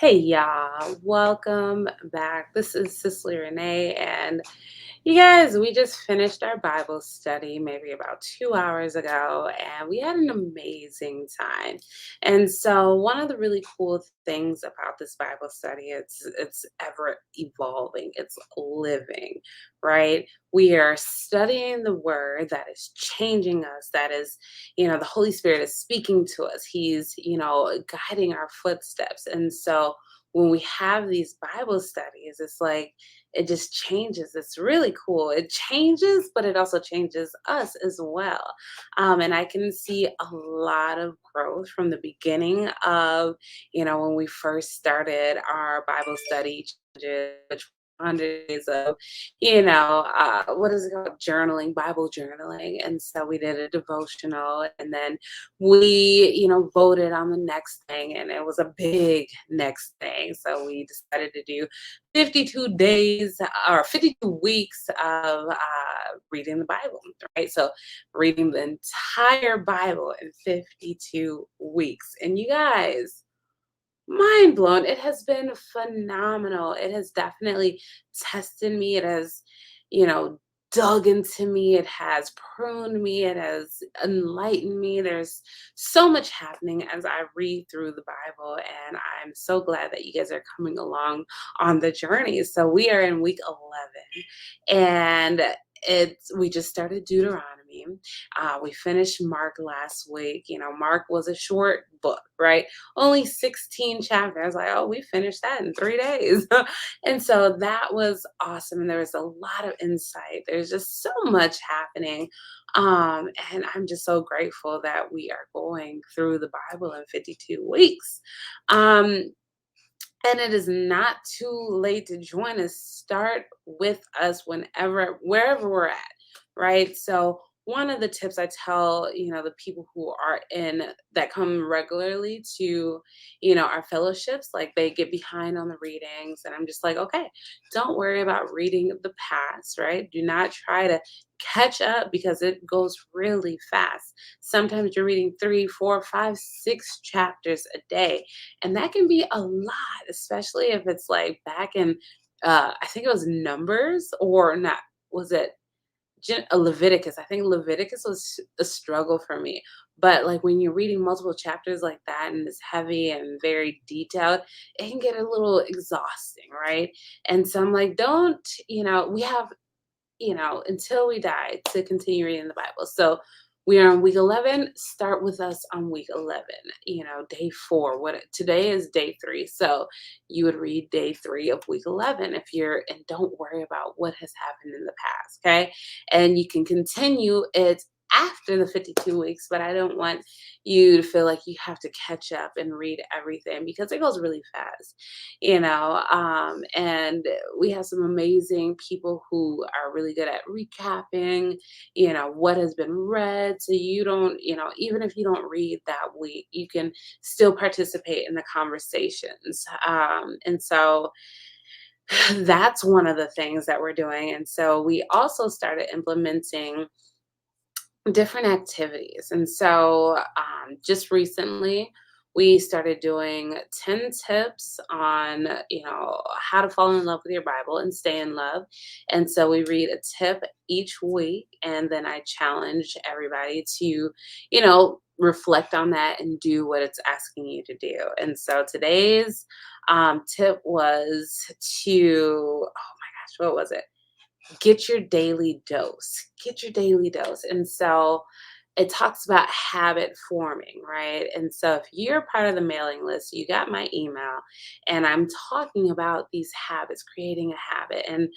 Hey y'all, welcome back. This is Cicely Renee, and you guys, we just finished our Bible study maybe about 2 hours ago, and we had an amazing time. And so, one of the really cool things about this Bible study, it's ever evolving, it's living, right? We are studying the Word that is changing us. That is, the Holy Spirit is speaking to us. He's, guiding our footsteps, and so. When we have these Bible studies, it's like it just changes. It's really cool. It changes, but it also changes us as well. And I can see a lot of growth from the beginning of, when we first started our Bible study, which 100 days of, what is it called? Journaling, Bible journaling. And so we did a devotional, and then we, voted on the next thing, and it was a big next thing. So we decided to do 52 days or 52 weeks of reading the Bible, right? So reading the entire Bible in 52 weeks. And you guys, mind blown. It has been phenomenal. It has definitely tested me. It has, you know, dug into me. It has pruned me. It has enlightened me. There's so much happening as I read through the Bible. And I'm so glad that you guys are coming along on the journey. So we are in week 11, and we just started Deuteronomy. We finished Mark last week. Mark was a short book, right? Only 16 chapters. I was like, oh, we finished that in 3 days. And so that was awesome. And there was a lot of insight. There's just so much happening. And I'm just so grateful that we are going through the Bible in 52 weeks. Um, and it is not too late to join us. Start with us wherever we're at, right? So one of the tips I tell, the people who are in that come regularly to, our fellowships, like they get behind on the readings. And I'm just like, okay, don't worry about reading the past, right? Do not try to catch up because it goes really fast. Sometimes you're reading three, four, five, six chapters a day, and that can be a lot, especially if it's like back in, I think it was Numbers, or not, was it Leviticus? I think Leviticus was a struggle for me. But like when you're reading multiple chapters like that and it's heavy and very detailed, it can get a little exhausting, right? And so I'm like, don't, we have until we die to continue reading the Bible. So we are on week 11. Start with us on week 11, day 4. Today is day 3. So you would read day 3 of week 11 and don't worry about what has happened in the past. Okay. And you can continue it after the 52 weeks, but I don't want you to feel like you have to catch up and read everything because it goes really fast, and we have some amazing people who are really good at recapping, what has been read. So you don't, even if you don't read that week, you can still participate in the conversations. And so that's one of the things that we're doing. And so we also started implementing different activities. And so just recently, we started doing 10 tips on, how to fall in love with your Bible and stay in love. And so we read a tip each week, and then I challenge everybody to, reflect on that and do what it's asking you to do. And so today's tip was to, oh my gosh, what was it? Get your daily dose. Get your daily dose. And so it talks about habit forming, right? And so if you're part of the mailing list, you got my email, and I'm talking about these habits, creating a habit. And,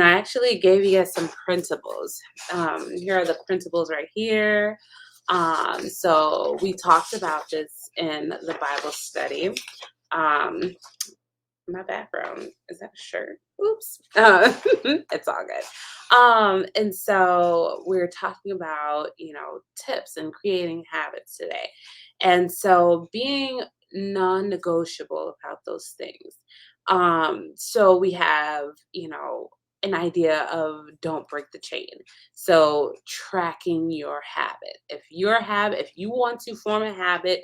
I actually gave you guys some principles. Here are the principles right here. So we talked about this in the Bible study. Um, my background is that a shirt? Oops. It's all good. And so we're talking about, tips and creating habits today. And so being non-negotiable about those things. So we have, an idea of don't break the chain. So tracking your habit. If you want to form a habit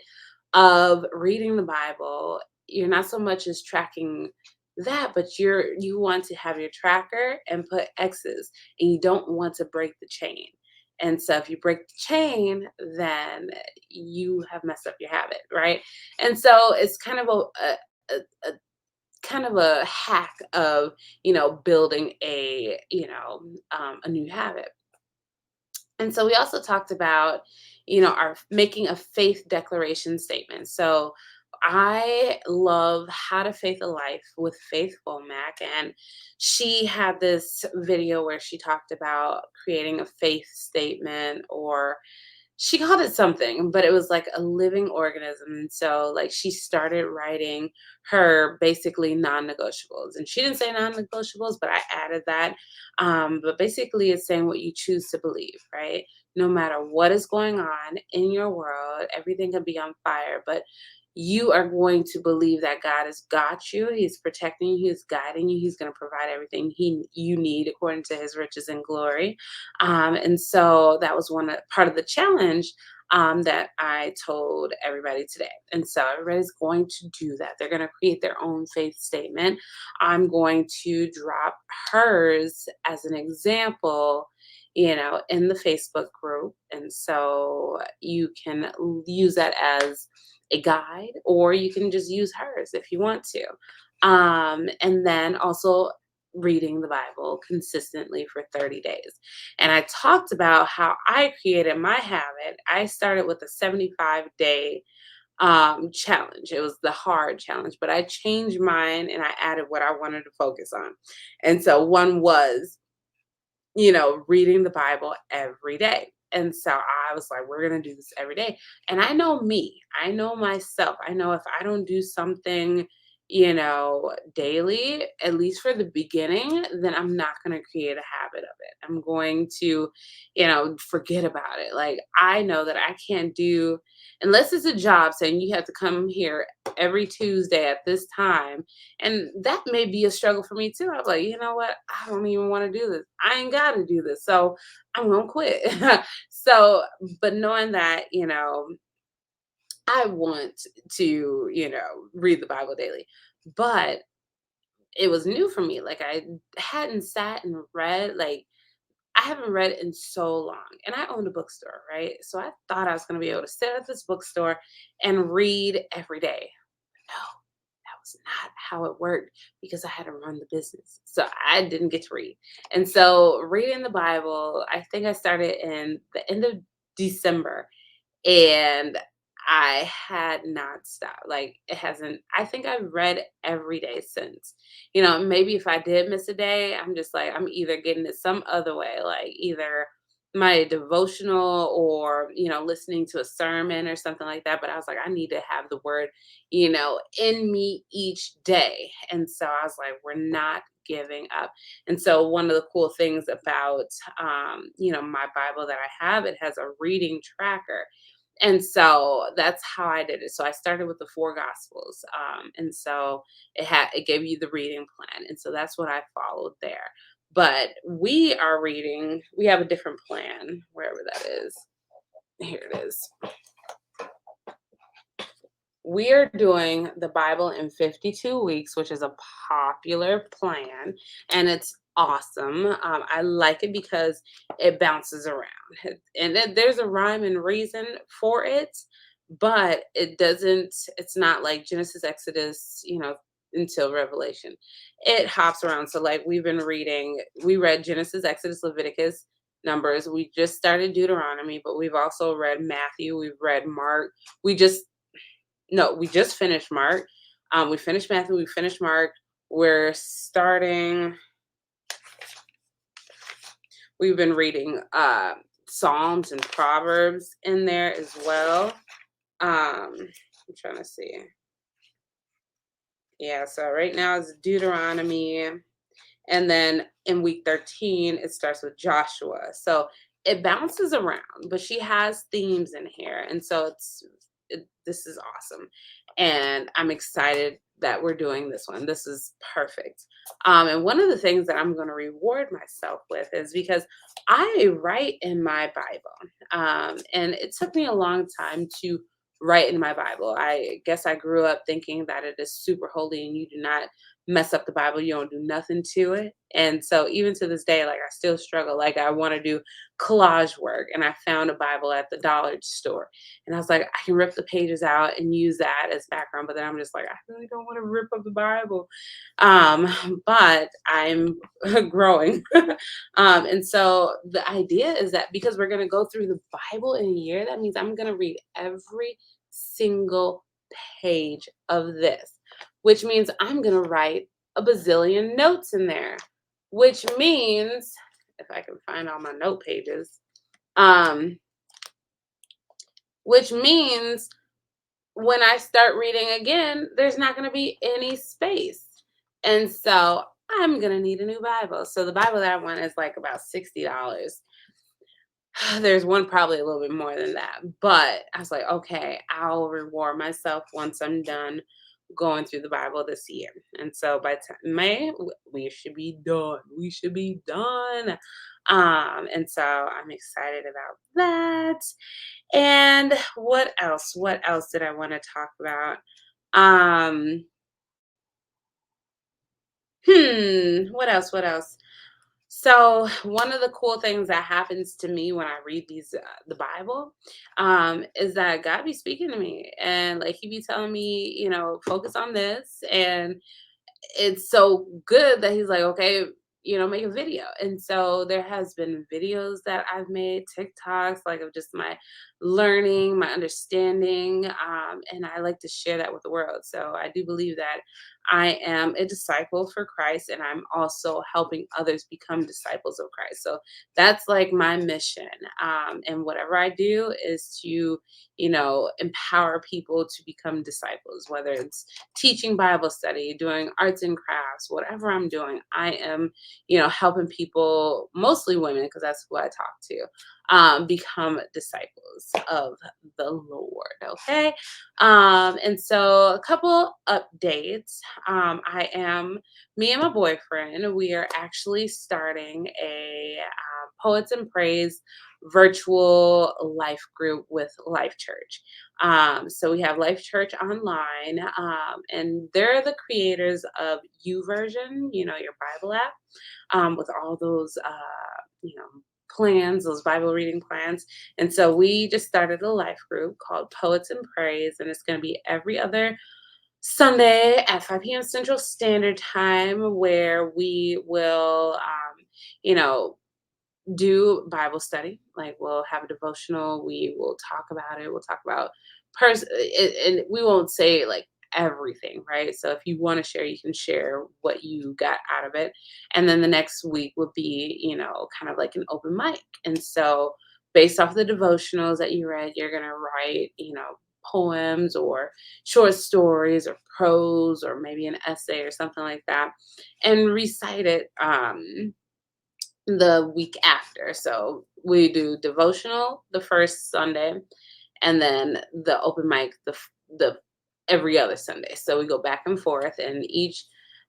of reading the Bible you're not so much as tracking that, but you want to have your tracker and put X's, and you don't want to break the chain. And so if you break the chain, then you have messed up your habit, right? And so it's kind of a kind of a hack of, building a new habit. And so we also talked about, our making a faith declaration statement. So I love How to Faith a Life with Faith Womack, and she had this video where she talked about creating a faith statement, or she called it something, but it was like a living organism. And so, like, she started writing her basically non-negotiables, and she didn't say non-negotiables, but I added that. But basically, it's saying what you choose to believe, right? No matter what is going on in your world, everything can be on fire, but you are going to believe that God has got you. He's protecting you. He's guiding you. He's going to provide everything you need according to His riches and glory. And so that was part of the challenge that I told everybody today. And so everybody's going to do that. They're going to create their own faith statement. I'm going to drop hers as an example, in the Facebook group. And so you can use that as a guide, or you can just use hers if you want to. And then also reading the Bible consistently for 30 days. And I talked about how I created my habit. I started with a 75-day challenge. It was the hard challenge, but I changed mine and I added what I wanted to focus on. And so one was, reading the Bible every day. And so I was like, we're going to do this every day. And I know me, I know myself. I know if I don't do something, daily, at least for the beginning, then I'm not going to create a habit of it. I'm going to, forget about it. Like, I know that I can't do, unless it's a job saying you have to come here every Tuesday at this time, and that may be a struggle for me too. I'm like, you know what? I don't even want to do this. I ain't got to do this. So I'm going to quit. So, but knowing that, I want to, read the Bible daily. But it was new for me. Like, I hadn't sat and read, like, I haven't read in so long. And I owned a bookstore, right? So I thought I was going to be able to sit at this bookstore and read every day. No, that was not how it worked, because I had to run the business. So I didn't get to read. And so reading the Bible, I think I started in the end of December, and I had not stopped. Like, it hasn't, I think I've read every day since. Maybe if I did miss a day, I'm just like, I'm either getting it some other way, like either my devotional, or, listening to a sermon or something like that. But I was like, I need to have the word, in me each day. And so I was like, we're not giving up. And so one of the cool things about, my Bible that I have, it has a reading tracker. And so that's how I did it. So I started with the four gospels. And so it gave you the reading plan. And so that's what I followed there. But we have a different plan, wherever that is. Here it is. We are doing the Bible in 52 weeks, which is a popular plan, and it's awesome. I like it because it bounces around, and there's a rhyme and reason for it, but it's not like Genesis, Exodus, until Revelation. It hops around. So, like, we read Genesis, Exodus, Leviticus, Numbers. We just started Deuteronomy, but we've also read Matthew. We've read Mark. We just no, we just finished Mark. We finished Matthew. We finished Mark. We're starting. We've been reading Psalms and Proverbs in there as well. I'm trying to see. Yeah, so right now it's Deuteronomy. And then in week 13, it starts with Joshua. So it bounces around, but she has themes in here. And so this is awesome. And I'm excited that we're doing this one. This is perfect. And one of the things that I'm going to reward myself with is because I write in my Bible. And it took me a long time to write in my Bible. I guess I grew up thinking that it is super holy and you do not mess up the Bible, you don't do nothing to it. And so even to this day, like I still struggle. Like I want to do collage work and I found a Bible at the dollar store. And I was like, I can rip the pages out and use that as background, but then I'm just like, I really don't want to rip up the Bible. Um, but I'm growing. And so the idea is that because we're going to go through the Bible in a year, that means I'm going to read every single page of this, which means I'm going to write a bazillion notes in there, which means if I can find all my note pages, um, which means when I start reading again, there's not going to be any space. And so I'm going to need a new Bible. So the Bible that I want is like about $60. There's one probably a little bit more than that. But I was like, okay, I'll reward myself once I'm done going through the Bible this year. And so by May, we should be done. We should be done. And so I'm excited about that. And what else? What else did I want to talk about? Um, what else? What else? So one of the cool things that happens to me when I read the Bible, is that God be speaking to me, and like He be telling me, focus on this, and it's so good that he's like, okay, make a video. And so there has been videos that I've made, TikToks, like of just my learning, my understanding, and I like to share that with the world. So I do believe that I am a disciple for Christ, and I'm also helping others become disciples of Christ. So that's like my mission. And whatever I do is to, empower people to become disciples, whether it's teaching Bible study, doing arts and crafts, whatever I'm doing, I am, helping people, mostly women, because that's who I talk to, become disciples of the Lord. Okay. And so a couple updates. Me and my boyfriend, we are actually starting a Poets and Praise virtual life group with Life Church. So we have Life Church online, and they're the creators of YouVersion, your Bible app, with all those, plans, those Bible reading plans. And so we just started a life group called Poets and Praise, and it's going to be every other Sunday at 5 p.m. Central Standard Time, where we will, you know, do Bible study. Like we'll have a devotional. We will talk about it. We'll talk about and we won't say like everything, right? So if you want to share, you can share what you got out of it. And then the next week would be, kind of like an open mic. And so based off the devotionals that you read, you're gonna write, poems or short stories or prose or maybe an essay or something like that and recite it the week after. So we do devotional the first Sunday, and then the open mic the every other Sunday. So we go back and forth, and each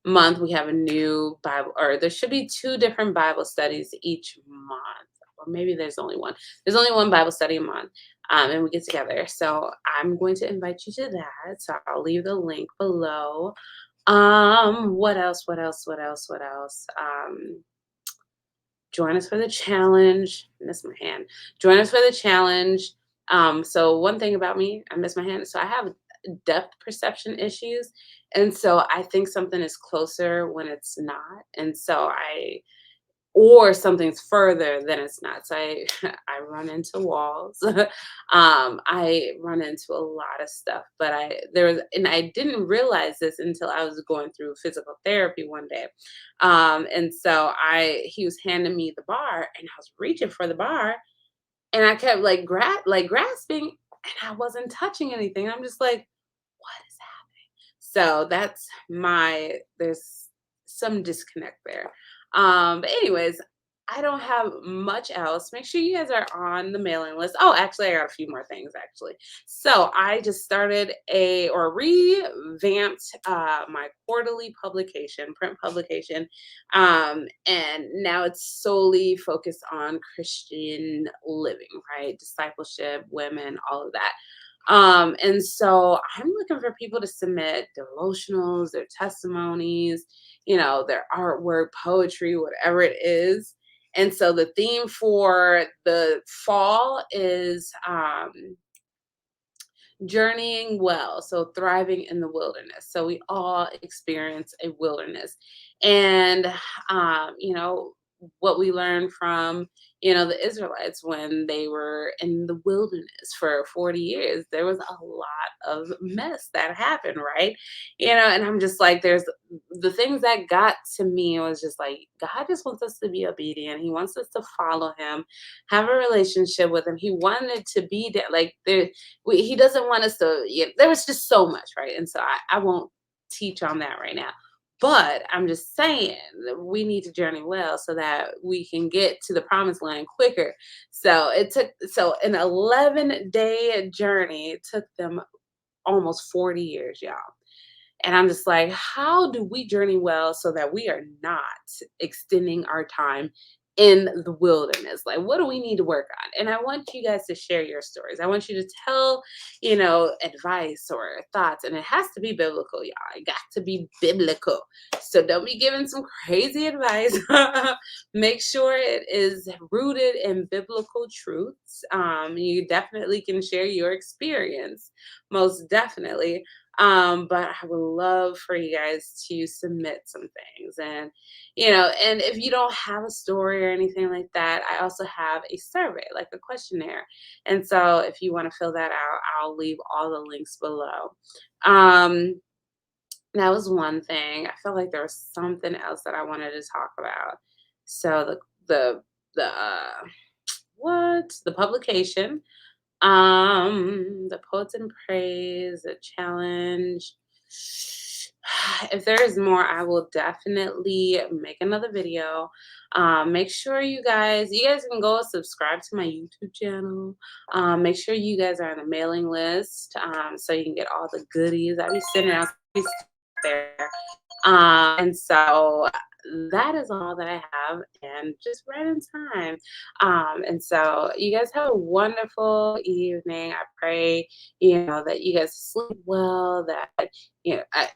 month we have a new Bible, or there should be two different Bible studies each month, or maybe there's only one. There's only one Bible study a month, and we get together. So I'm going to invite you to that. So I'll leave the link below. What else? What else? What else? What else? Join us for the challenge. I miss my hand. Join us for the challenge. So one thing about me, I miss my hand. So I have depth perception issues. And so I think something is closer when it's not. And so or something's further than it's not. So I I run into walls. I run into a lot of stuff, but and I didn't realize this until I was going through physical therapy one day. And so I he was handing me the bar, and I was reaching for the bar, and I kept like grasping, and I wasn't touching anything. I'm just like, what is so there's some disconnect there. But anyways, I don't have much else. Make sure you guys are on the mailing list. Oh, actually, I got a few more things actually. So I just started or revamped my quarterly publication, print publication. And now it's solely focused on Christian living, right? Discipleship, women, all of that. And so I'm looking for people to submit devotionals, their testimonies, their artwork, poetry, whatever it is. And so the theme for the fall is journeying well, so thriving in the wilderness. So we all experience a wilderness. And what we learned from the Israelites when they were in the wilderness for 40 years, there was a lot of mess that happened, right? And I'm just like, there's the things that got to me was just like, God just wants us to be obedient. He wants us to follow him, have a relationship with him. He wanted to be there. Like he doesn't want us to, there was just so much, right? And so I won't teach on that right now. But I'm just saying that we need to journey well so that we can get to the promised land quicker. So an 11-day journey took them almost 40 years, y'all. And I'm just like, how do we journey well so that we are not extending our time in the wilderness? Like, what do we need to work on? And I want you guys to share your stories. I want you to tell, advice or thoughts. And it has to be biblical, y'all. It got to be biblical. So don't be giving some crazy advice. Make sure it is rooted in biblical truths. You definitely can share your experience, most definitely. But I would love for you guys to submit some things. And if you don't have a story or anything like that, I also have a survey, like a questionnaire. And so if you want to fill that out, I'll leave all the links below. Um, that was one thing. I felt like there was something else that I wanted to talk about. So the publication, the Poets and Praise, the challenge. If there is more, I will definitely make another video. Make sure you guys can go subscribe to my YouTube channel. Make sure you guys are on the mailing list, so you can get all the goodies. I be sending out there. And so that is all that I have, and just right in time. And so you guys have a wonderful evening. I pray, that you guys sleep well, that,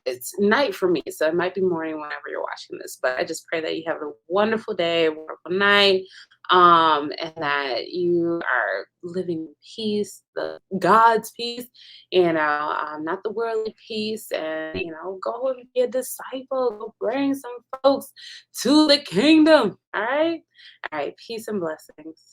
it's night for me. So it might be morning whenever you're watching this, but I just pray that you have a wonderful day, a wonderful night. And that you are living in peace, the God's peace, not the worldly peace, and go and be a disciple, go bring some folks to the kingdom. All right, peace and blessings.